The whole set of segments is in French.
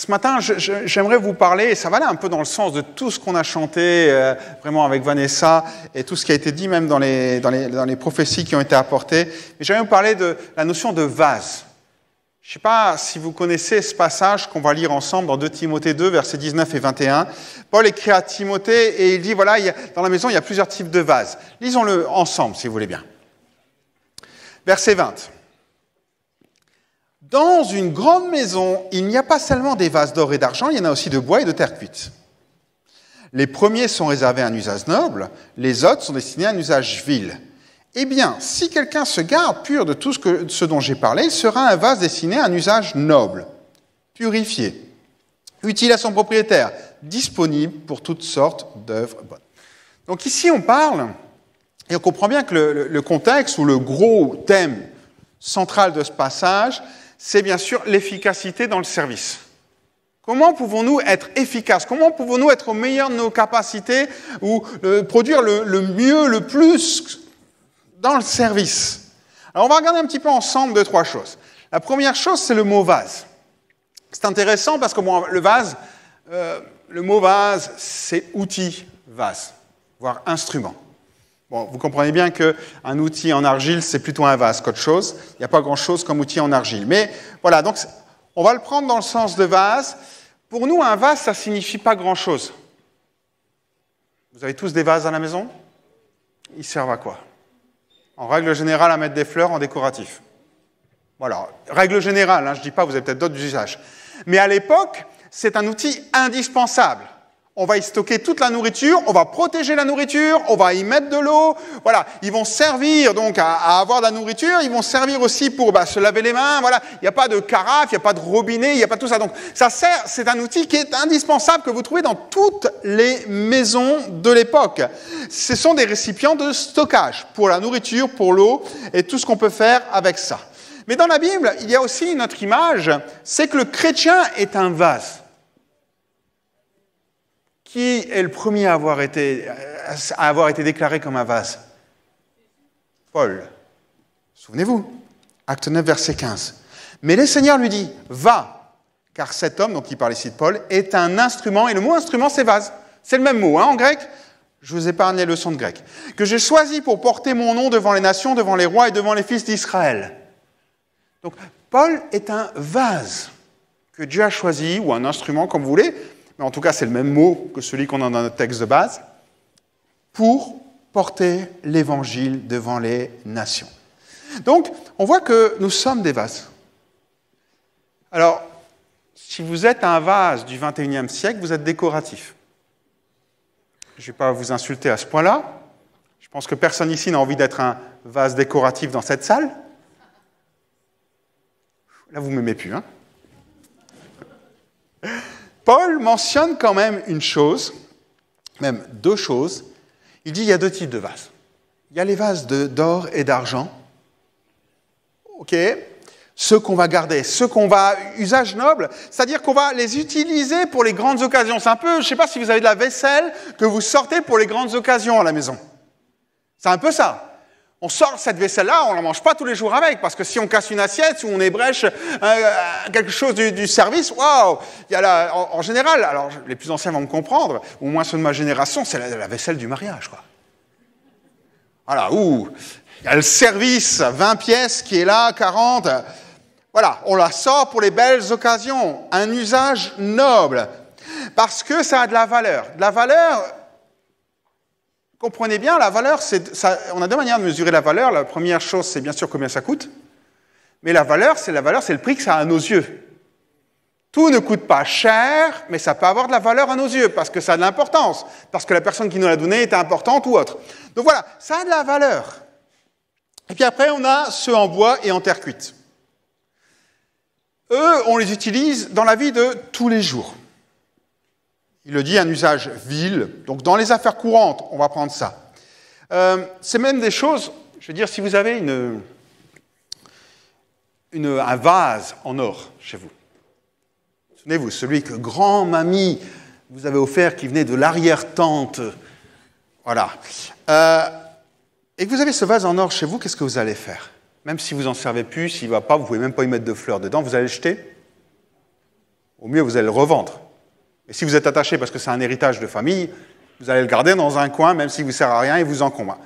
ce matin, j'aimerais vous parler, et ça va aller un peu dans le sens de tout ce qu'on a chanté vraiment avec Vanessa et tout ce qui a été dit même dans les prophéties qui ont été apportées. Mais j'aimerais vous parler de la notion de vase. Je ne sais pas si vous connaissez ce passage qu'on va lire ensemble dans 2 Timothée 2, versets 19 et 21. Paul écrit à Timothée et il dit, voilà, dans la maison, il y a plusieurs types de vases. Lisons-le ensemble, si vous voulez bien. Verset 20. Dans une grande maison, il n'y a pas seulement des vases d'or et d'argent, il y en a aussi de bois et de terre cuite. Les premiers sont réservés à un usage noble, les autres sont destinés à un usage vil. Eh bien, si quelqu'un se garde pur de tout ce dont j'ai parlé, il sera un vase destiné à un usage noble, purifié, utile à son propriétaire, disponible pour toutes sortes d'œuvres bonnes. Donc ici, on parle, et on comprend bien que le contexte ou le gros thème central de ce passage, c'est bien sûr l'efficacité dans le service. Comment pouvons-nous être efficaces? Comment pouvons-nous être au meilleur de nos capacités ou produire le mieux, le plus dans le service? Alors, on va regarder un petit peu ensemble 2-3 choses. La première chose, c'est le mot vase. C'est intéressant parce que bon, le mot vase, c'est outil vase, voire instrument. Bon, vous comprenez bien qu'un outil en argile, c'est plutôt un vase qu'autre chose. Il n'y a pas grand-chose comme outil en argile. Mais voilà, donc on va le prendre dans le sens de vase. Pour nous, un vase, ça ne signifie pas grand-chose. Vous avez tous des vases à la maison? Ils servent à quoi? En règle générale, à mettre des fleurs en décoratif. Voilà, règle générale, je ne dis pas, vous avez peut-être d'autres usages. Mais à l'époque, c'est un outil indispensable. On va y stocker toute la nourriture, on va protéger la nourriture, on va y mettre de l'eau. Voilà, ils vont servir donc à avoir de la nourriture, ils vont servir aussi pour se laver les mains. Voilà, il n'y a pas de carafe, il n'y a pas de robinet, il n'y a pas tout ça. Donc ça sert, c'est un outil qui est indispensable que vous trouvez dans toutes les maisons de l'époque. Ce sont des récipients de stockage pour la nourriture, pour l'eau et tout ce qu'on peut faire avec ça. Mais dans la Bible, il y a aussi une autre image, c'est que le chrétien est un vase. Qui est le premier à avoir été déclaré comme un vase? Paul. Souvenez-vous, acte 9, verset 15. Mais le Seigneur lui dit, va, car cet homme, donc il parle ici de Paul, est un instrument, et le mot instrument, c'est vase. C'est le même mot, en grec. Je vous épargne les leçons de grec. Que j'ai choisi pour porter mon nom devant les nations, devant les rois et devant les fils d'Israël. Donc, Paul est un vase que Dieu a choisi, ou un instrument, comme vous voulez, mais en tout cas, c'est le même mot que celui qu'on a dans notre texte de base, pour porter l'évangile devant les nations. Donc, on voit que nous sommes des vases. Alors, si vous êtes un vase du 21e siècle, vous êtes décoratif. Je ne vais pas vous insulter à ce point-là. Je pense que personne ici n'a envie d'être un vase décoratif dans cette salle. Là, vous ne m'aimez plus, hein? Paul mentionne quand même une chose, même 2 choses. Il dit qu'il y a 2 types de vases. Il y a les vases d'or et d'argent. OK. Ceux qu'on va garder, ceux qu'on va usage noble, c'est-à-dire qu'on va les utiliser pour les grandes occasions. C'est un peu, je ne sais pas si vous avez de la vaisselle que vous sortez pour les grandes occasions à la maison. C'est un peu ça. On sort cette vaisselle-là, on ne la mange pas tous les jours avec, parce que si on casse une assiette ou on ébrèche quelque chose du service, waouh! Il y a là, en général, alors les plus anciens vont me comprendre, ou au moins ceux de ma génération, c'est la vaisselle du mariage, quoi. Voilà, il y a le service, 20 pièces qui est là, 40. Voilà, on la sort pour les belles occasions, un usage noble, parce que ça a de la valeur. De la valeur. Comprenez bien, la valeur, on a 2 manières de mesurer la valeur. La première chose, c'est bien sûr combien ça coûte. Mais la valeur, c'est le prix que ça a à nos yeux. Tout ne coûte pas cher, mais ça peut avoir de la valeur à nos yeux, parce que ça a de l'importance, parce que la personne qui nous l'a donné était importante ou autre. Donc voilà, ça a de la valeur. Et puis après, on a ceux en bois et en terre cuite. Eux, on les utilise dans la vie de tous les jours. Il le dit, un usage vil. Donc, dans les affaires courantes, on va prendre ça. C'est même des choses, je veux dire, si vous avez un vase en or chez vous, souvenez-vous, celui que grand-mamie vous avait offert, qui venait de l'arrière-tante, voilà. Et que vous avez ce vase en or chez vous, qu'est-ce que vous allez faire? Même si vous n'en servez plus, s'il ne va pas, vous ne pouvez même pas y mettre de fleurs dedans, vous allez le jeter? Au mieux, vous allez le revendre. Et si vous êtes attaché parce que c'est un héritage de famille, vous allez le garder dans un coin, même s'il ne vous sert à rien et vous encombre.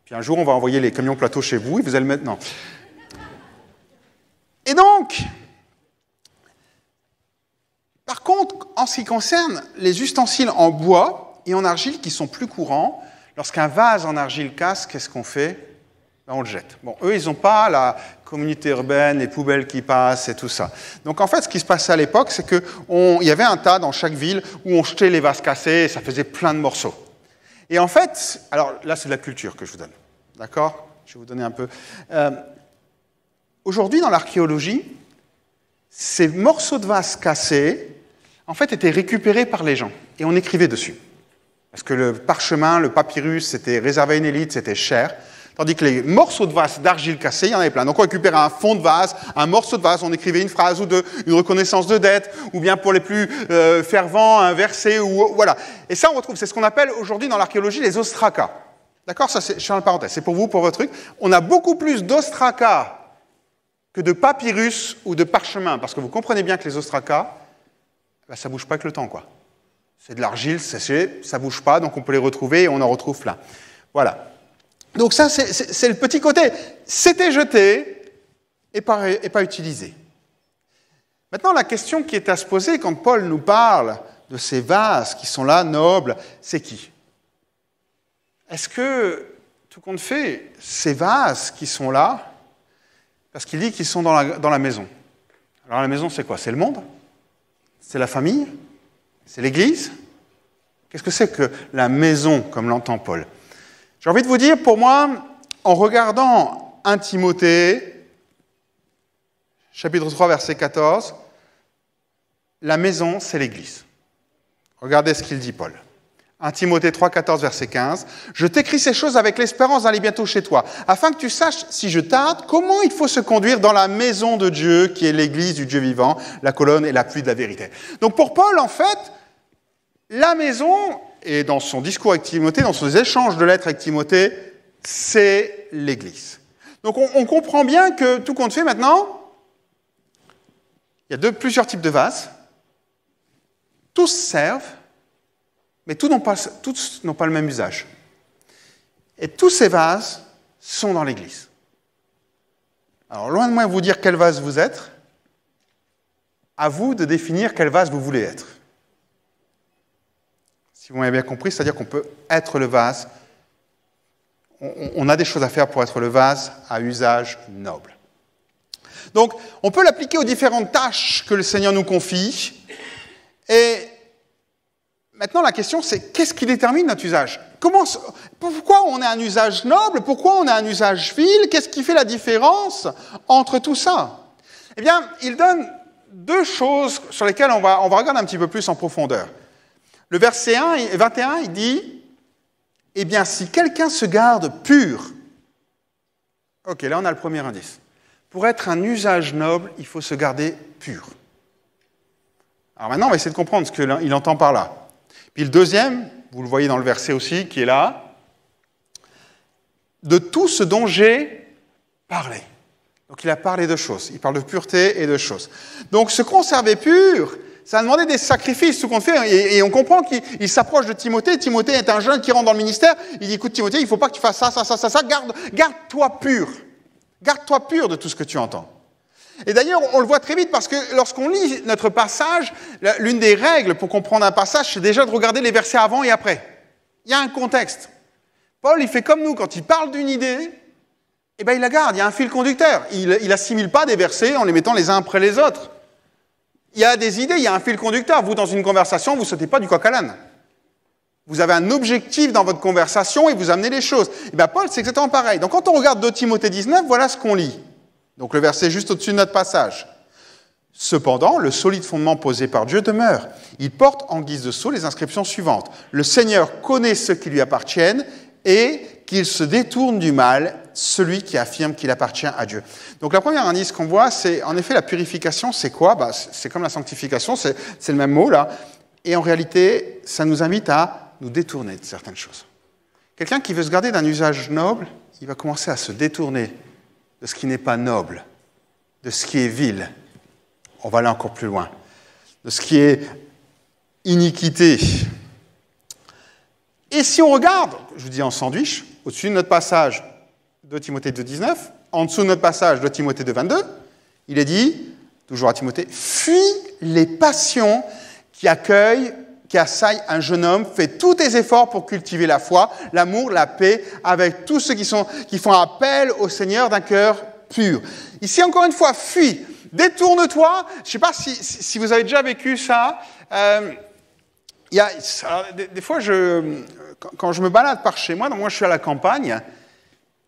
Puis un jour, on va envoyer les camions plateaux chez vous et vous allez le mettre... Non. Et donc, par contre, en ce qui concerne les ustensiles en bois et en argile qui sont plus courants, lorsqu'un vase en argile casse, qu'est-ce qu'on fait? On le jette. Bon, eux, ils n'ont pas la communauté urbaine, les poubelles qui passent et tout ça. Donc, en fait, ce qui se passait à l'époque, c'est qu'il y avait un tas dans chaque ville où on jetait les vases cassés et ça faisait plein de morceaux. Et en fait, alors là, c'est de la culture que je vous donne. D'accord? Je vais vous donner un peu. Aujourd'hui, dans l'archéologie, ces morceaux de vases cassés, en fait, étaient récupérés par les gens. Et on écrivait dessus. Parce que le parchemin, le papyrus, c'était réservé à une élite, c'était cher. Tandis que les morceaux de vase d'argile cassée, il y en avait plein. Donc on récupérait un fond de vase, un morceau de vase, on écrivait une phrase ou deux, une reconnaissance de dette, ou bien pour les plus fervents, un verset, ou voilà. Et ça, on retrouve, c'est ce qu'on appelle aujourd'hui dans l'archéologie les ostraca. D'accord? Ça, je ferme la parenthèse, c'est pour vous, pour votre truc. On a beaucoup plus d'ostraca que de papyrus ou de parchemin, parce que vous comprenez bien que les ostraca, ben, ça ne bouge pas avec le temps, quoi. C'est de l'argile séchée, ça ne bouge pas, donc on peut les retrouver et on en retrouve plein. Voilà. Donc ça, c'est le petit côté. C'était jeté et pas utilisé. Maintenant, la question qui est à se poser quand Paul nous parle de ces vases qui sont là, nobles, c'est qui? Est-ce que, tout compte fait, ces vases qui sont là, parce qu'il dit qu'ils sont dans la maison. Alors la maison, c'est quoi? C'est le monde? C'est la famille? C'est l'Église? Qu'est-ce que c'est que la maison, comme l'entend Paul? J'ai envie de vous dire, pour moi, en regardant 1 Timothée, chapitre 3, verset 14, la maison, c'est l'Église. Regardez ce qu'il dit, Paul. 1 Timothée 3, 14, verset 15. « Je t'écris ces choses avec l'espérance d'aller bientôt chez toi, afin que tu saches, si je tarde, comment il faut se conduire dans la maison de Dieu, qui est l'Église du Dieu vivant, la colonne et l'appui de la vérité. » Donc pour Paul, en fait, la maison... Et dans son discours avec Timothée, dans ses échanges de lettres avec Timothée, c'est l'Église. Donc on comprend bien que, tout compte fait maintenant, il y a plusieurs types de vases. Tous servent, mais tous n'ont pas le même usage. Et tous ces vases sont dans l'Église. Alors, loin de moi de vous dire quel vase vous êtes, à vous de définir quel vase vous voulez être. Si vous m'avez bien compris, c'est-à-dire qu'on peut être le vase, on a des choses à faire pour être le vase à usage noble. Donc, on peut l'appliquer aux différentes tâches que le Seigneur nous confie. Et maintenant, la question, c'est qu'est-ce qui détermine notre usage? Pourquoi on a un usage noble? Pourquoi on a un usage vil? Qu'est-ce qui fait la différence entre tout ça? Eh bien, il donne 2 choses sur lesquelles on va regarder un petit peu plus en profondeur. Le verset 21, il dit « Eh bien, si quelqu'un se garde pur... » Ok, là on a le premier indice. Pour être un usage noble, il faut se garder pur. Alors maintenant, on va essayer de comprendre ce qu'il entend par là. Puis le deuxième, vous le voyez dans le verset aussi, qui est là, « De tout ce dont j'ai parlé. » Donc il a parlé de choses. Il parle de pureté et de choses. Donc se conserver pur... Ça a demandé des sacrifices, tout compte fait, et on comprend qu'il s'approche de Timothée. Timothée est un jeune qui rentre dans le ministère. Il dit, écoute Timothée, il ne faut pas que tu fasses ça. Garde-toi pur. Garde-toi pur de tout ce que tu entends. Et d'ailleurs, on le voit très vite parce que lorsqu'on lit notre passage, l'une des règles pour comprendre un passage, c'est déjà de regarder les versets avant et après. Il y a un contexte. Paul, il fait comme nous, quand il parle d'une idée, eh ben, il la garde, il y a un fil conducteur. Il assimile pas des versets en les mettant les uns après les autres. Il y a des idées, il y a un fil conducteur. Vous, dans une conversation, vous ne sautez pas du coq à l'âne. Vous avez un objectif dans votre conversation et vous amenez les choses. Et bien, Paul, c'est exactement pareil. Donc, quand on regarde 2 Timothée 19, voilà ce qu'on lit. Donc, le verset juste au-dessus de notre passage. Cependant, le solide fondement posé par Dieu demeure. Il porte en guise de sceau les inscriptions suivantes. Le Seigneur connaît ceux qui lui appartiennent et qu'il se détourne du mal, celui qui affirme qu'il appartient à Dieu. Donc la première indice qu'on voit, c'est en effet la purification, c'est quoi? C'est comme la sanctification, c'est le même mot là. Et en réalité, ça nous invite à nous détourner de certaines choses. Quelqu'un qui veut se garder d'un usage noble, il va commencer à se détourner de ce qui n'est pas noble, de ce qui est vil. On va aller encore plus loin. de ce qui est iniquité. Et si on regarde, je vous dis en sandwich, au-dessus de notre passage de Timothée 2,19, en dessous de notre passage de Timothée 2,22, il est dit, toujours à Timothée, « Fuis les passions qui assaillent un jeune homme, fais tous tes efforts pour cultiver la foi, l'amour, la paix, avec tous ceux qui font appel au Seigneur d'un cœur pur. » Ici, encore une fois, fuis, détourne-toi. Je ne sais pas si vous avez déjà vécu ça. Des fois, quand je me balade par chez moi, donc moi je suis à la campagne,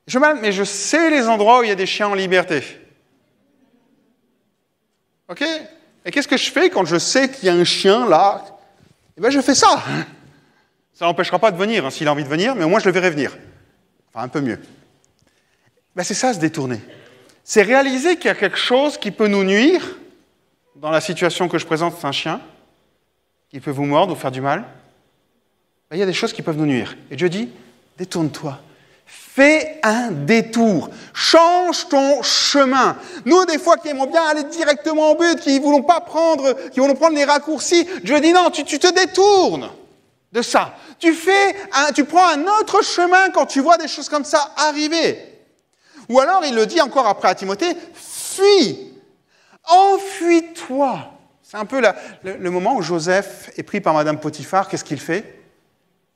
je me balade, mais je sais les endroits où il y a des chiens en liberté. Ok ? Et qu'est-ce que je fais quand je sais qu'il y a un chien là ? Eh bien, je fais ça. Ça n'empêchera pas de venir, hein, s'il a envie de venir, mais au moins je le verrai venir. Enfin, un peu mieux. Ben, c'est ça, se détourner. C'est réaliser qu'il y a quelque chose qui peut nous nuire. Dans la situation que je présente, c'est un chien qui peut vous mordre ou faire du mal. Ben, il y a des choses qui peuvent nous nuire. Et Dieu dit, détourne-toi. Fais un détour. Change ton chemin. Nous, des fois, qui aimons bien aller directement au but, qui ne voulons pas prendre les raccourcis, Dieu dit non, tu te détournes de ça. Tu prends un autre chemin quand tu vois des choses comme ça arriver. Ou alors, il le dit encore après à Timothée, fuis, enfuis-toi. C'est un peu le moment où Joseph est pris par Madame Potiphar. Qu'est-ce qu'il fait ?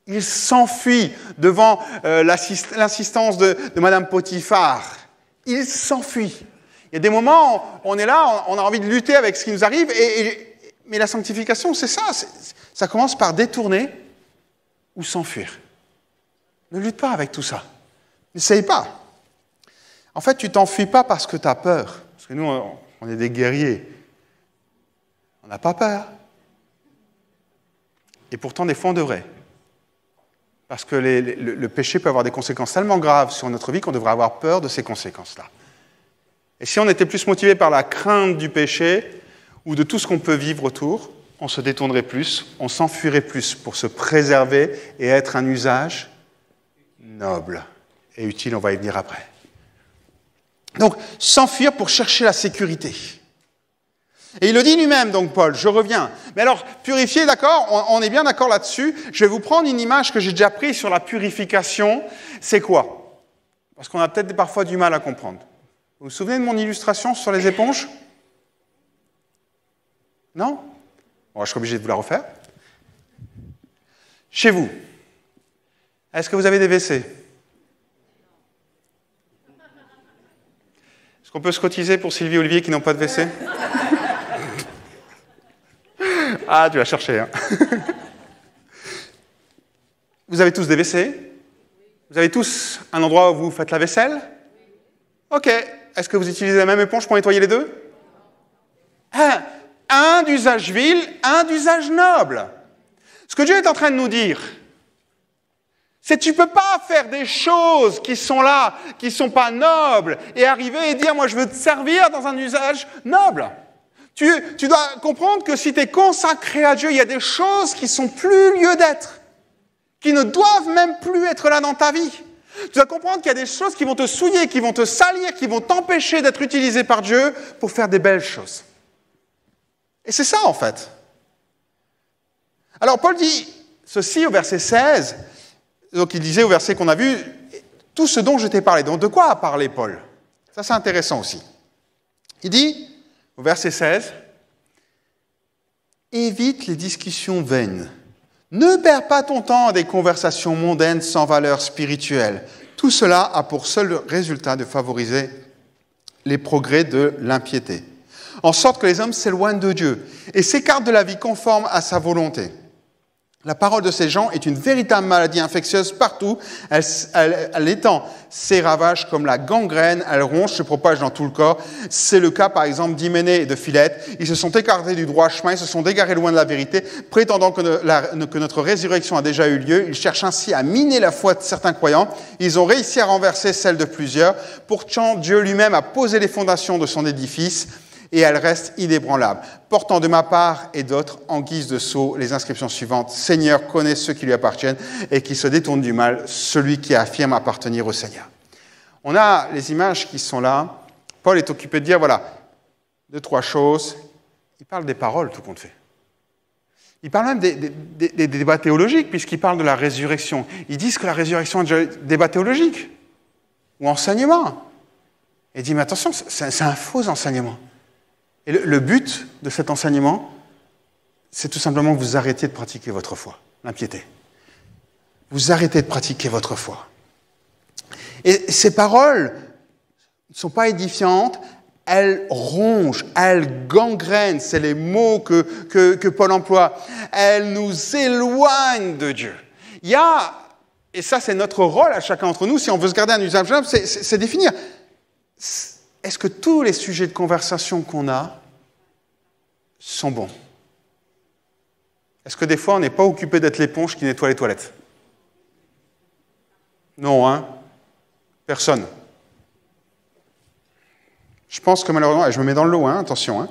Il s'enfuit devant l'insistance de Madame Potiphar. Il s'enfuit. Il y a des moments où on est là, on a envie de lutter avec ce qui nous arrive, mais la sanctification, c'est ça. Ça commence par détourner ou s'enfuir. Ne lutte pas avec tout ça. N'essaye pas. En fait, tu t'enfuis pas parce que tu as peur. Parce que nous, on est des guerriers. On n'a pas peur. Et pourtant, des fois, on devrait. Parce que le péché peut avoir des conséquences tellement graves sur notre vie qu'on devrait avoir peur de ces conséquences-là. Et si on était plus motivé par la crainte du péché ou de tout ce qu'on peut vivre autour, on se détournerait plus, on s'enfuirait plus pour se préserver et être un usage noble et utile. On va y venir après. Donc, s'enfuir pour chercher la sécurité. Et il le dit lui-même, donc Paul, je reviens. Mais alors, purifier, d'accord, on est bien d'accord là-dessus. Je vais vous prendre une image que j'ai déjà prise sur la purification. C'est quoi ? Parce qu'on a peut-être parfois du mal à comprendre. Vous vous souvenez de mon illustration sur les éponges ? Non ? Bon, je serai obligé de vous la refaire. Chez vous, est-ce que vous avez des WC ? Est-ce qu'on peut se cotiser pour Sylvie et Olivier qui n'ont pas de WC ? Ah, tu vas chercher. Hein. Vous avez tous des WC ? Vous avez tous un endroit où vous faites la vaisselle ? Ok. Est-ce que vous utilisez la même éponge pour nettoyer les deux ? Un d'usage vil, un d'usage noble. Ce que Dieu est en train de nous dire, c'est que tu ne peux pas faire des choses qui sont là, qui ne sont pas nobles, et arriver et dire, moi je veux te servir dans un usage noble. Tu dois comprendre que si tu es consacré à Dieu, il y a des choses qui sont plus lieu d'être, qui ne doivent même plus être là dans ta vie. Tu dois comprendre qu'il y a des choses qui vont te souiller, qui vont te salir, qui vont t'empêcher d'être utilisé par Dieu pour faire des belles choses. Et c'est ça en fait. Alors Paul dit ceci au verset 16, donc il disait au verset qu'on a vu, tout ce dont je t'ai parlé. Donc de quoi a parlé Paul ? Ça c'est intéressant aussi. Il dit, au verset 16, « Évite les discussions vaines. Ne perds pas ton temps à des conversations mondaines sans valeur spirituelle. Tout cela a pour seul résultat de favoriser les progrès de l'impiété, en sorte que les hommes s'éloignent de Dieu et s'écartent de la vie conforme à sa volonté. La parole de ces gens est une véritable maladie infectieuse partout. Elle étend ses ravages comme la gangrène, elle ronge, se propage dans tout le corps. C'est le cas, par exemple, d'Hyménée et de Philette. Ils se sont écartés du droit chemin, ils se sont égarés loin de la vérité, prétendant que notre résurrection a déjà eu lieu. Ils cherchent ainsi à miner la foi de certains croyants. Ils ont réussi à renverser celle de plusieurs. Pourtant, Dieu lui-même a posé les fondations de son édifice, et elle reste inébranlable. Portant de ma part et d'autres, en guise de sceau, les inscriptions suivantes. Seigneur connaît ceux qui lui appartiennent et qui se détournent du mal, celui qui affirme appartenir au Seigneur. On a les images qui sont là. Paul est occupé de dire, voilà, 2, 3 choses. Il parle des paroles, tout compte fait. Ils parlent même des débats théologiques, puisqu'ils parlent de la résurrection. Ils disent que la résurrection est déjà un débat théologique ou enseignement. Et il dit, mais attention, c'est un faux enseignement. Et le but de cet enseignement, c'est tout simplement que vous arrêtiez de pratiquer votre foi, l'impiété. Vous arrêtez de pratiquer votre foi. Et ces paroles ne sont pas édifiantes, elles rongent, elles gangrènent, c'est les mots que Paul emploie. Elles nous éloignent de Dieu. Il y a, et ça c'est notre rôle à chacun d'entre nous, si on veut se garder un usage simple, c'est définir. Est-ce que tous les sujets de conversation qu'on a sont bons? Est-ce que des fois on n'est pas occupé d'être l'éponge qui nettoie les toilettes? Non, hein? Personne. Je pense que malheureusement, et je me mets dans le lot, hein, attention, hein,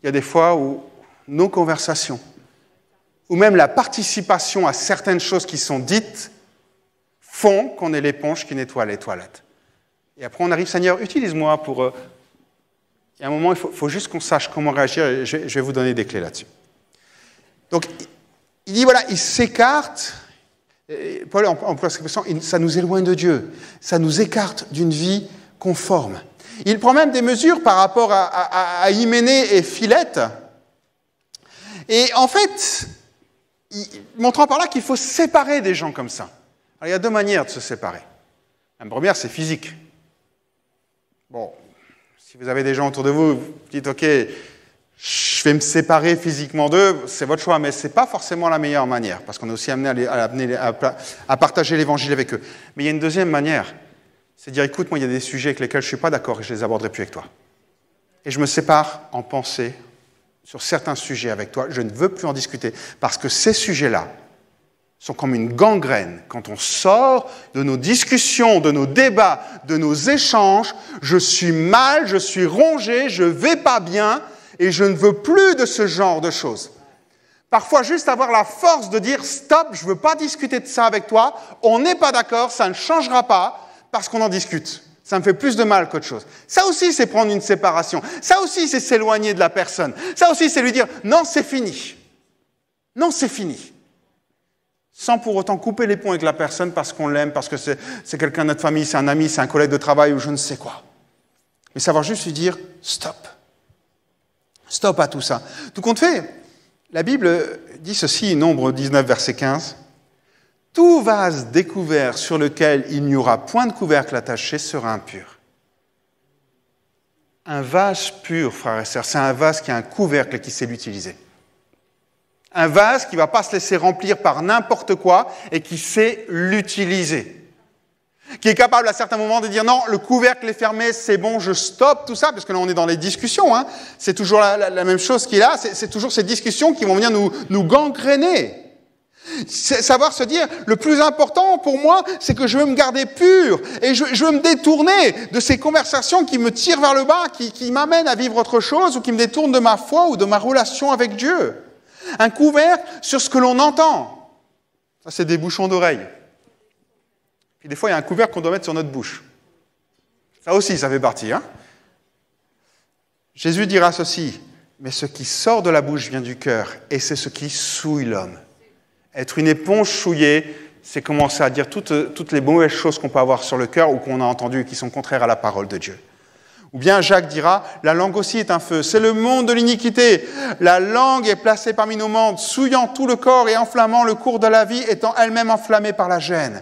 il y a des fois où nos conversations, ou même la participation à certaines choses qui sont dites, font qu'on est l'éponge qui nettoie les toilettes. Et après on arrive, Seigneur, utilise-moi pour... Il y a un moment, il faut juste qu'on sache comment réagir, et je vais vous donner des clés là-dessus. Donc, il dit, voilà, il s'écarte, Paul emploie cette expression, ça nous éloigne de Dieu, ça nous écarte d'une vie conforme. Il prend même des mesures par rapport à Hyménée et Philette. Et en fait, montrant par là qu'il faut se séparer des gens comme ça. Alors, il y a deux manières de se séparer. La première, c'est physique. Bon, si vous avez des gens autour de vous, vous dites, OK, je vais me séparer physiquement d'eux, c'est votre choix, mais ce n'est pas forcément la meilleure manière, parce qu'on est aussi amené à partager l'évangile avec eux. Mais il y a une deuxième manière. C'est de dire, écoute, moi, il y a des sujets avec lesquels je ne suis pas d'accord et je ne les aborderai plus avec toi. Et je me sépare en pensée sur certains sujets avec toi. Je ne veux plus en discuter parce que ces sujets-là sont comme une gangrène. Quand on sort de nos discussions, de nos débats, de nos échanges, je suis mal, je suis rongé, je ne vais pas bien et je ne veux plus de ce genre de choses. Parfois, juste avoir la force de dire, stop, je ne veux pas discuter de ça avec toi, on n'est pas d'accord, ça ne changera pas, parce qu'on en discute. Ça me fait plus de mal qu'autre chose. Ça aussi, c'est prendre une séparation. Ça aussi, c'est s'éloigner de la personne. Ça aussi, c'est lui dire, non, c'est fini. Non, c'est fini. Sans pour autant couper les ponts avec la personne parce qu'on l'aime, parce que c'est quelqu'un de notre famille, c'est un ami, c'est un collègue de travail ou je ne sais quoi. Mais savoir juste lui dire, stop. Stop à tout ça. Tout compte fait, la Bible dit ceci, Nombre 19, verset 15. Tout vase découvert sur lequel il n'y aura point de couvercle attaché sera impur. Un vase pur, frères et sœurs, c'est un vase qui a un couvercle et qui sait l'utiliser. Un vase qui ne va pas se laisser remplir par n'importe quoi et qui sait l'utiliser. Qui est capable à certains moments de dire non, le couvercle est fermé, c'est bon, je stoppe tout ça, parce que là on est dans les discussions. Hein. C'est toujours la même chose qu'il a, c'est toujours ces discussions qui vont venir nous gangréner. C'est savoir se dire, le plus important pour moi, c'est que je veux me garder pur et je veux me détourner de ces conversations qui me tirent vers le bas, qui m'amènent à vivre autre chose ou qui me détournent de ma foi ou de ma relation avec Dieu. Un couvercle sur ce que l'on entend. Ça, c'est des bouchons d'oreilles. Puis des fois, il y a un couvercle qu'on doit mettre sur notre bouche. Ça aussi, ça fait partie. Hein. Jésus dira ceci, mais ce qui sort de la bouche vient du cœur et c'est ce qui souille l'homme. Être une éponge souillée, c'est commencer à dire toutes les mauvaises choses qu'on peut avoir sur le cœur ou qu'on a entendues et qui sont contraires à la parole de Dieu. Ou bien Jacques dira, la langue aussi est un feu, c'est le monde de l'iniquité. La langue est placée parmi nos membres, souillant tout le corps et enflammant le cours de la vie, étant elle-même enflammée par la gêne.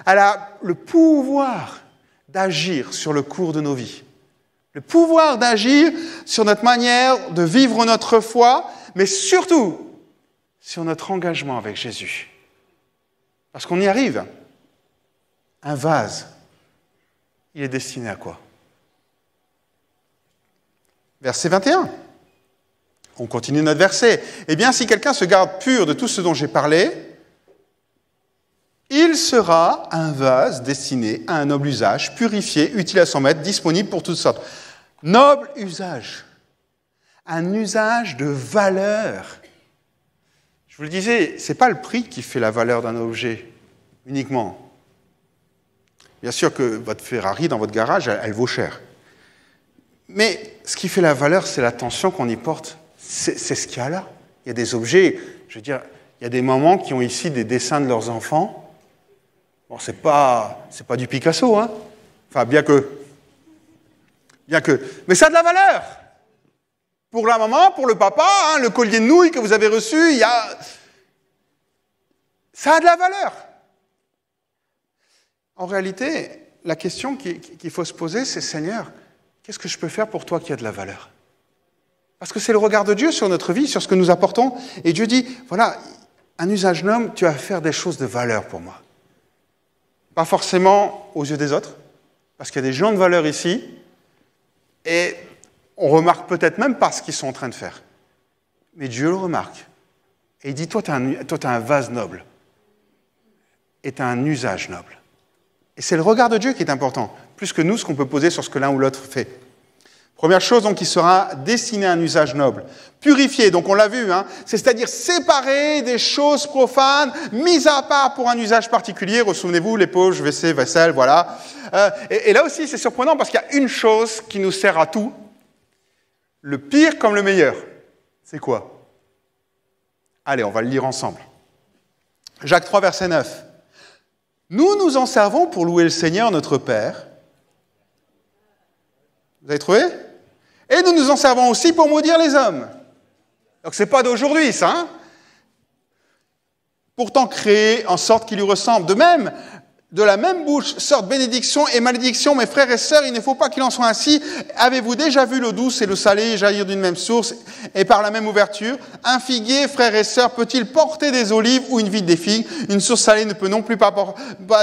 Elle a le pouvoir d'agir sur le cours de nos vies. Le pouvoir d'agir sur notre manière de vivre notre foi, mais surtout sur notre engagement avec Jésus. Parce qu'on y arrive. Un vase, il est destiné à quoi? Verset 21. On continue notre verset. Eh bien, si quelqu'un se garde pur de tout ce dont j'ai parlé, il sera un vase destiné à un noble usage, purifié, utile à son maître, disponible pour toutes sortes. Noble usage. Un usage de valeur. Je vous le disais, ce n'est pas le prix qui fait la valeur d'un objet uniquement. Bien sûr que votre Ferrari dans votre garage, elle vaut cher. Mais ce qui fait la valeur, c'est l'attention qu'on y porte. C'est ce qu'il y a là. Il y a des objets, je veux dire, il y a des mamans qui ont ici des dessins de leurs enfants. Bon, c'est pas du Picasso, hein. Enfin, bien que. Mais ça a de la valeur. Pour la maman, pour le papa, hein, le collier de nouilles que vous avez reçu, ça a de la valeur. En réalité, la question qu'il faut se poser, c'est Seigneur, qu'est-ce que je peux faire pour toi qui a de la valeur? Parce que c'est le regard de Dieu sur notre vie, sur ce que nous apportons. Et Dieu dit, voilà, un usage noble, tu vas faire des choses de valeur pour moi. Pas forcément aux yeux des autres, parce qu'il y a des gens de valeur ici, et on remarque peut-être même pas ce qu'ils sont en train de faire. Mais Dieu le remarque. Et il dit, toi, tu as un vase noble. Et tu as un usage noble. Et c'est le regard de Dieu qui est important, plus que nous, ce qu'on peut poser sur ce que l'un ou l'autre fait. Première chose, donc, qui sera destiné à un usage noble. Purifié, donc on l'a vu, hein, c'est-à-dire séparé des choses profanes, mises à part pour un usage particulier. Souvenez-vous, les poches, WC, vaisselle, voilà. Et là aussi, c'est surprenant parce qu'il y a une chose qui nous sert à tout. Le pire comme le meilleur. C'est quoi? Allez, on va le lire ensemble. Jacques 3, verset 9. Nous nous en servons pour louer le Seigneur, notre Père. Vous avez trouvé? Et nous nous en servons aussi pour maudire les hommes. Donc c'est pas d'aujourd'hui, ça. Hein? Pourtant créé en sorte qu'il lui ressemble. De même, de la même bouche sortent bénédiction et malédiction. Mes frères et sœurs, il ne faut pas qu'il en soit ainsi. Avez-vous déjà vu l'eau douce et le salé jaillir d'une même source et par la même ouverture? Un figuier, frères et sœurs, peut-il porter des olives ou une vigne des figues? Une source salée ne peut non plus pas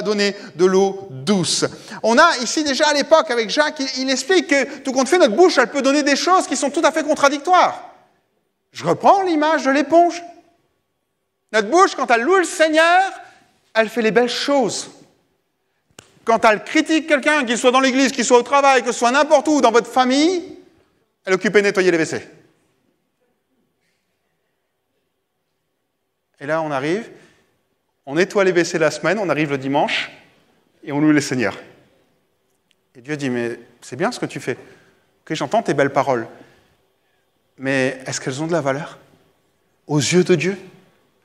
donner de l'eau douce. On a ici déjà à l'époque avec Jacques, il explique que tout compte fait, notre bouche, elle peut donner des choses qui sont tout à fait contradictoires. Je reprends l'image de l'éponge. Notre bouche, quand elle loue le Seigneur, elle fait les belles choses. Quand elle critique quelqu'un, qu'il soit dans l'église, qu'il soit au travail, que ce soit n'importe où, dans votre famille, elle est occupée de nettoyer les WC. Et là, on arrive, on nettoie les WC la semaine, on arrive le dimanche, et on loue le Seigneur. Et Dieu dit, mais c'est bien ce que tu fais. Ok, j'entends tes belles paroles. Mais est-ce qu'elles ont de la valeur aux yeux de Dieu?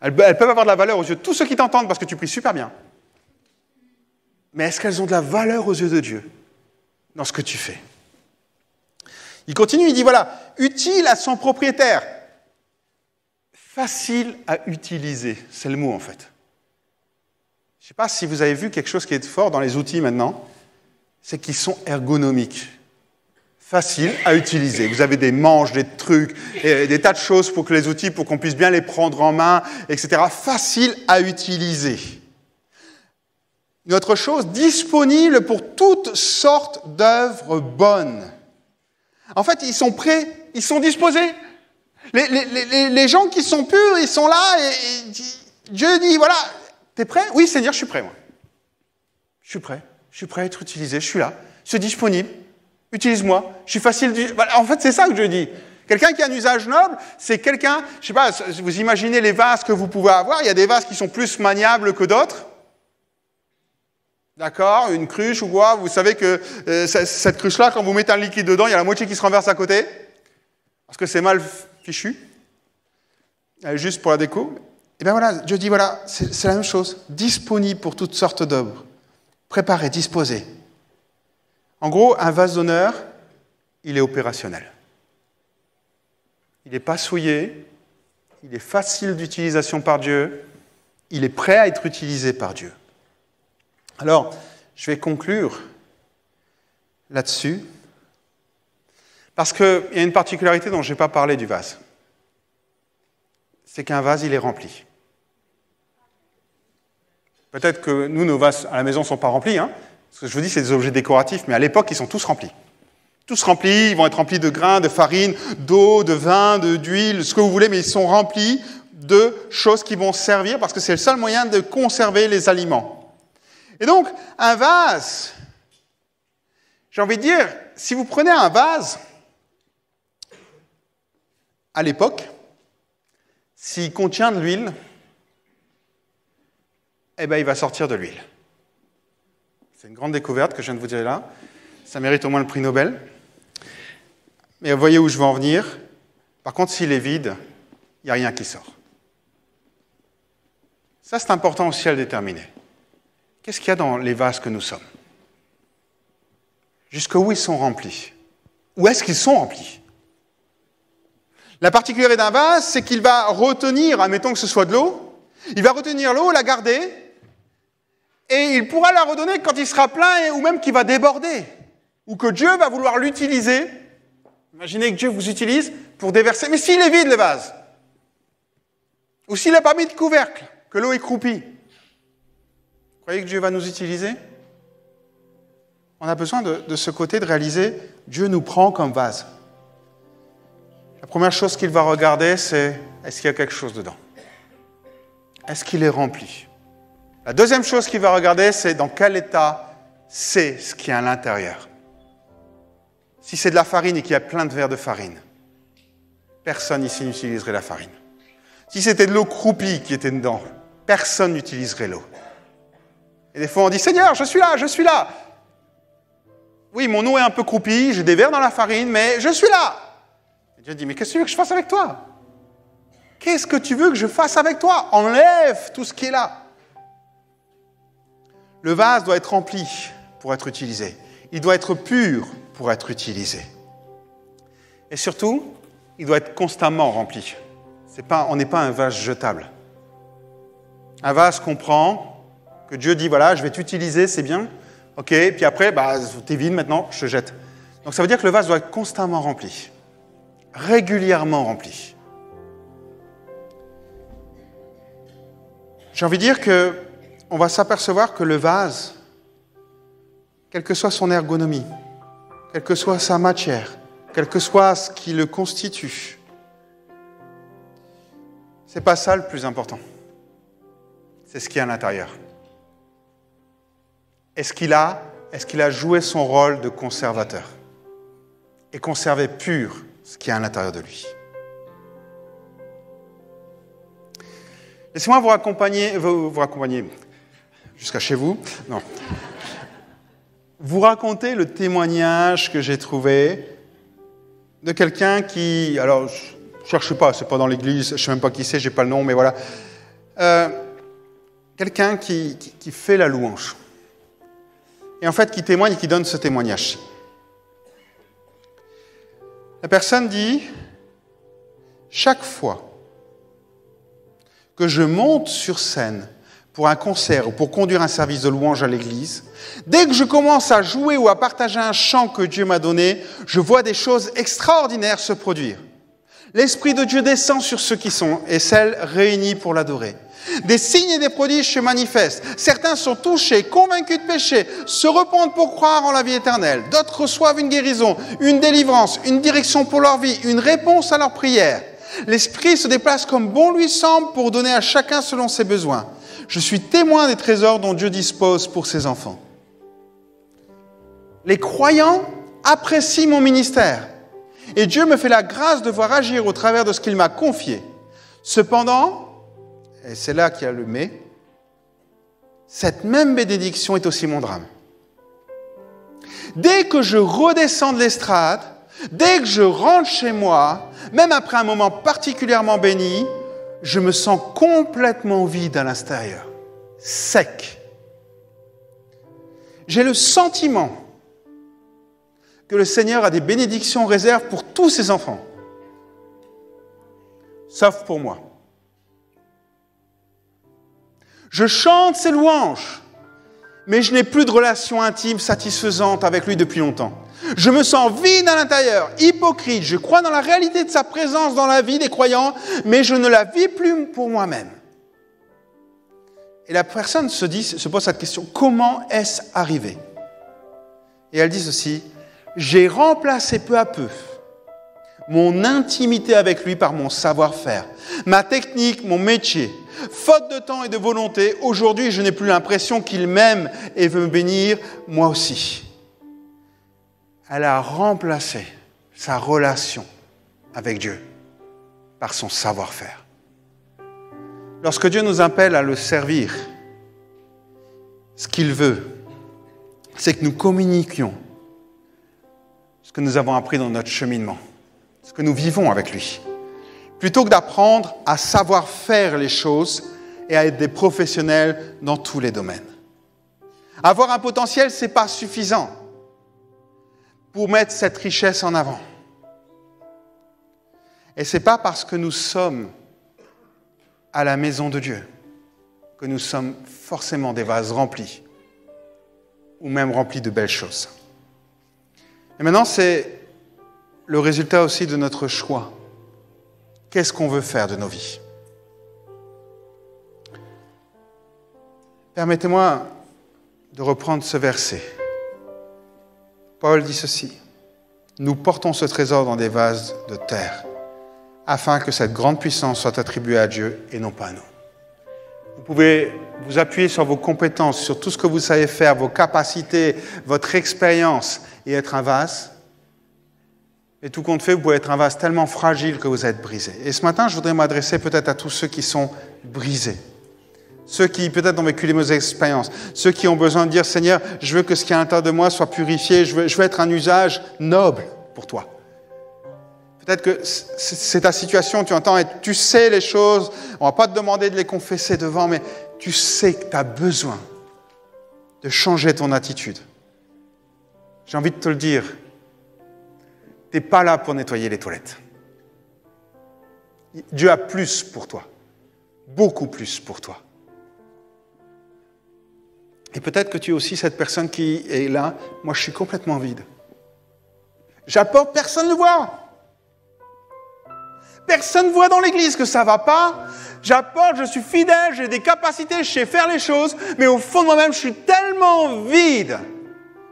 Elles peuvent avoir de la valeur aux yeux de tous ceux qui t'entendent parce que tu pries super bien. Mais est-ce qu'elles ont de la valeur aux yeux de Dieu dans ce que tu fais? Il continue, il dit, voilà, utile à son propriétaire. Facile à utiliser, c'est le mot en fait. Je ne sais pas si vous avez vu quelque chose qui est fort dans les outils maintenant, c'est qu'ils sont ergonomiques. Facile à utiliser. Vous avez des manches, des trucs, des tas de choses pour que les outils, pour qu'on puisse bien les prendre en main, etc. Facile à utiliser. Une autre chose, disponible pour toutes sortes d'œuvres bonnes. En fait, ils sont prêts, ils sont disposés. Les gens qui sont purs, ils sont là et Dieu dit, voilà, t'es prêt? Oui, Seigneur, je suis prêt, moi. Je suis prêt à être utilisé, je suis là, je suis disponible, utilise-moi, je suis facile. Voilà, en fait, c'est ça que Dieu dit. Quelqu'un qui a un usage noble, c'est quelqu'un, je sais pas, vous imaginez les vases que vous pouvez avoir, il y a des vases qui sont plus maniables que d'autres. D'accord, une cruche ou quoi, vous savez que cette cruche-là, quand vous mettez un liquide dedans, il y a la moitié qui se renverse à côté, parce que c'est mal fichu, juste pour la déco. Et bien voilà, Dieu dit, voilà, c'est la même chose, disponible pour toutes sortes d'œuvres, préparé, disposé. En gros, un vase d'honneur, il est opérationnel. Il n'est pas souillé, il est facile d'utilisation par Dieu, il est prêt à être utilisé par Dieu. Alors, je vais conclure là-dessus, parce qu'il y a une particularité dont je n'ai pas parlé du vase. C'est qu'un vase, il est rempli. Peut-être que nous, nos vases à la maison ne sont pas remplis, hein. Ce que je vous dis, c'est des objets décoratifs, mais à l'époque, ils sont tous remplis. Tous remplis, ils vont être remplis de grains, de farine, d'eau, de vin, d'huile, ce que vous voulez, mais ils sont remplis de choses qui vont servir, parce que c'est le seul moyen de conserver les aliments. Et donc, un vase, j'ai envie de dire, si vous prenez un vase, à l'époque, s'il contient de l'huile, eh bien, il va sortir de l'huile. C'est une grande découverte que je viens de vous dire là. Ça mérite au moins le prix Nobel. Mais vous voyez où je veux en venir. Par contre, s'il est vide, il n'y a rien qui sort. Ça, c'est important aussi à le déterminer. Qu'est-ce qu'il y a dans les vases que nous sommes? Jusqu'où ils sont remplis? Où est-ce qu'ils sont remplis? La particularité d'un vase, c'est qu'il va retenir, admettons que ce soit de l'eau, il va retenir l'eau, la garder, et il pourra la redonner quand il sera plein, ou même qu'il va déborder, ou que Dieu va vouloir l'utiliser. Imaginez que Dieu vous utilise pour déverser. Mais s'il est vide, le vase, ou s'il n'a pas mis de couvercle, que l'eau est croupie, vous croyez que Dieu va nous utiliser? On a besoin de ce côté de réaliser, Dieu nous prend comme vase. La première chose qu'il va regarder, c'est est-ce qu'il y a quelque chose dedans? Est-ce qu'il est rempli? La deuxième chose qu'il va regarder, c'est dans quel état c'est ce qu'il y a à l'intérieur. Si c'est de la farine et qu'il y a plein de verres de farine, personne ici n'utiliserait la farine. Si c'était de l'eau croupie qui était dedans, personne n'utiliserait l'eau. Et des fois on dit, Seigneur, je suis là, je suis là. Oui, mon eau est un peu croupie, j'ai des verres dans la farine, mais je suis là. Et Dieu dit, mais qu'est-ce que tu veux que je fasse avec toi? Qu'est-ce que tu veux que je fasse avec toi? Enlève tout ce qui est là. Le vase doit être rempli pour être utilisé. Il doit être pur pour être utilisé. Et surtout, il doit être constamment rempli. On n'est pas un vase jetable. Un vase qu'on prend, que Dieu dit, voilà, je vais t'utiliser, c'est bien. Ok, puis après, t'es vide maintenant, je te jette. Donc ça veut dire que le vase doit être constamment rempli. Régulièrement rempli. J'ai envie de dire qu'on va s'apercevoir que le vase, quelle que soit son ergonomie, quelle que soit sa matière, quel que soit ce qui le constitue, c'est pas ça le plus important. C'est ce qu'il y a à l'intérieur. Est-ce qu'il a joué son rôle de conservateur et conservé pur ce qu'il y a à l'intérieur de lui? Laissez-moi vous raccompagner jusqu'à chez vous. Non. Vous raconter le témoignage que j'ai trouvé de quelqu'un qui, alors je ne cherche pas, c'est pas dans l'église, je ne sais même pas qui c'est, j'ai pas le nom, mais voilà. Quelqu'un qui fait la louange. Et en fait, qui témoigne et qui donne ce témoignage. La personne dit, chaque fois que je monte sur scène pour un concert ou pour conduire un service de louange à l'église, dès que je commence à jouer ou à partager un chant que Dieu m'a donné, je vois des choses extraordinaires se produire. L'Esprit de Dieu descend sur ceux qui sont et celles réunis pour l'adorer. Des signes et des prodiges se manifestent. Certains sont touchés, convaincus de péché, se repentent pour croire en la vie éternelle. D'autres reçoivent une guérison, une délivrance, une direction pour leur vie, une réponse à leurs prières. L'Esprit se déplace comme bon lui semble pour donner à chacun selon ses besoins. Je suis témoin des trésors dont Dieu dispose pour ses enfants. Les croyants apprécient mon ministère et Dieu me fait la grâce de voir agir au travers de ce qu'il m'a confié. Cependant, et c'est là qu'il y a le « mais », cette même bénédiction est aussi mon drame. Dès que je redescends de l'estrade, dès que je rentre chez moi, même après un moment particulièrement béni, je me sens complètement vide à l'intérieur, sec. J'ai le sentiment que le Seigneur a des bénédictions en réserve pour tous ses enfants, sauf pour moi. Je chante ses louanges, mais je n'ai plus de relation intime satisfaisante avec lui depuis longtemps. Je me sens vide à l'intérieur, hypocrite. Je crois dans la réalité de sa présence dans la vie des croyants, mais je ne la vis plus pour moi-même. Et la personne se pose cette question, comment est-ce arrivé? Et elle dit ceci, j'ai remplacé peu à peu mon intimité avec lui par mon savoir-faire, ma technique, mon métier. Faute de temps et de volonté, aujourd'hui, je n'ai plus l'impression qu'il m'aime et veut me bénir, moi aussi. Elle a remplacé sa relation avec Dieu par son savoir-faire. Lorsque Dieu nous appelle à le servir, ce qu'il veut, c'est que nous communiquions ce que nous avons appris dans notre cheminement, ce que nous vivons avec lui. plutôt que d'apprendre à savoir faire les choses et à être des professionnels dans tous les domaines. Avoir un potentiel, ce n'est pas suffisant pour mettre cette richesse en avant. Et ce n'est pas parce que nous sommes à la maison de Dieu que nous sommes forcément des vases remplis ou même remplis de belles choses. Et maintenant, c'est le résultat aussi de notre choix. Qu'est-ce qu'on veut faire de nos vies? Permettez-moi de reprendre ce verset. Paul dit ceci: « Nous portons ce trésor dans des vases de terre, afin que cette grande puissance soit attribuée à Dieu et non pas à nous. » Vous pouvez vous appuyer sur vos compétences, sur tout ce que vous savez faire, vos capacités, votre expérience, et être un vase. Et tout compte fait, vous pouvez être un vase tellement fragile que vous êtes brisé. Et ce matin, je voudrais m'adresser peut-être à tous ceux qui sont brisés. Ceux qui peut-être ont vécu les mauvaises expériences. Ceux qui ont besoin de dire, Seigneur, je veux que ce qui est à l'intérieur de moi soit purifié. Je veux être un usage noble pour toi. Peut-être que c'est ta situation, tu entends, et tu sais les choses. On ne va pas te demander de les confesser devant, mais tu sais que tu as besoin de changer ton attitude. J'ai envie de te le dire. Tu n'es pas là pour nettoyer les toilettes. Dieu a plus pour toi. Beaucoup plus pour toi. Et peut-être que tu es aussi cette personne qui est là. Moi, je suis complètement vide. J'apporte, personne ne voit. Personne ne voit dans l'église que ça ne va pas. J'apporte, je suis fidèle, j'ai des capacités, je sais faire les choses. Mais au fond de moi-même, je suis tellement vide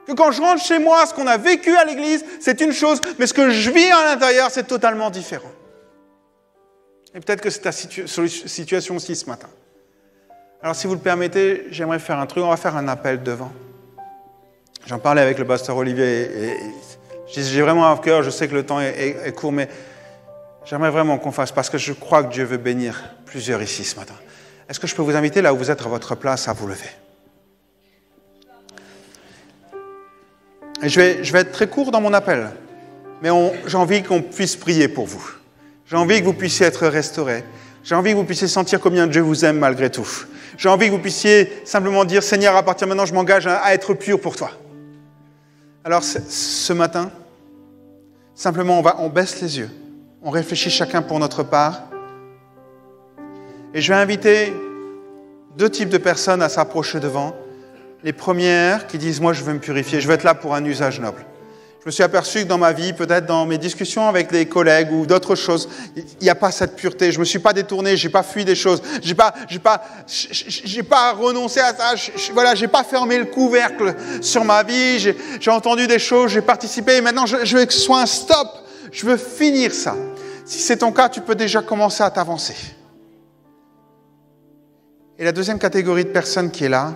que quand je rentre chez moi, ce qu'on a vécu à l'église, c'est une chose. Mais ce que je vis à l'intérieur, c'est totalement différent. Et peut-être que c'est ta situation aussi ce matin. Alors, si vous le permettez, j'aimerais faire un truc. On va faire un appel devant. J'en parlais avec le pasteur Olivier et j'ai vraiment à cœur, je sais que le temps est court, mais j'aimerais vraiment qu'on fasse, parce que je crois que Dieu veut bénir plusieurs ici ce matin. Est-ce que je peux vous inviter, là où vous êtes à votre place, à vous lever? Et je vais être très court dans mon appel, mais j'ai envie qu'on puisse prier pour vous. J'ai envie que vous puissiez être restaurés. J'ai envie que vous puissiez sentir combien Dieu vous aime malgré tout. J'ai envie que vous puissiez simplement dire, Seigneur, à partir de maintenant, je m'engage à être pur pour toi. Alors, ce matin, simplement, on baisse les yeux. On réfléchit chacun pour notre part. Et je vais inviter 2 types de personnes à s'approcher devant. Les premières qui disent, moi, je veux me purifier. Je veux être là pour un usage noble. Je me suis aperçu que dans ma vie, peut-être dans mes discussions avec des collègues ou d'autres choses, il n'y a pas cette pureté. Je ne me suis pas détourné, je n'ai pas fui des choses. J'ai pas renoncé à ça. J'ai pas fermé le couvercle sur ma vie. J'ai entendu des choses, j'ai participé. Et maintenant, je veux que ce soit un stop. Je veux finir ça. Si c'est ton cas, tu peux déjà commencer à t'avancer. Et la deuxième catégorie de personnes qui est là,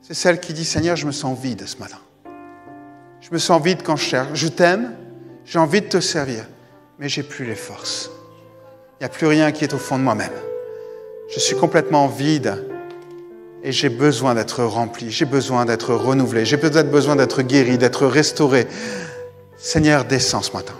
c'est celle qui dit, Seigneur, je me sens vide ce matin. Je me sens vide quand je cherche. Je t'aime, j'ai envie de te servir, mais j'ai plus les forces. Il n'y a plus rien qui est au fond de moi-même. Je suis complètement vide et j'ai besoin d'être rempli, j'ai besoin d'être renouvelé, j'ai peut-être besoin d'être guéri, d'être restauré. Seigneur, descends ce matin.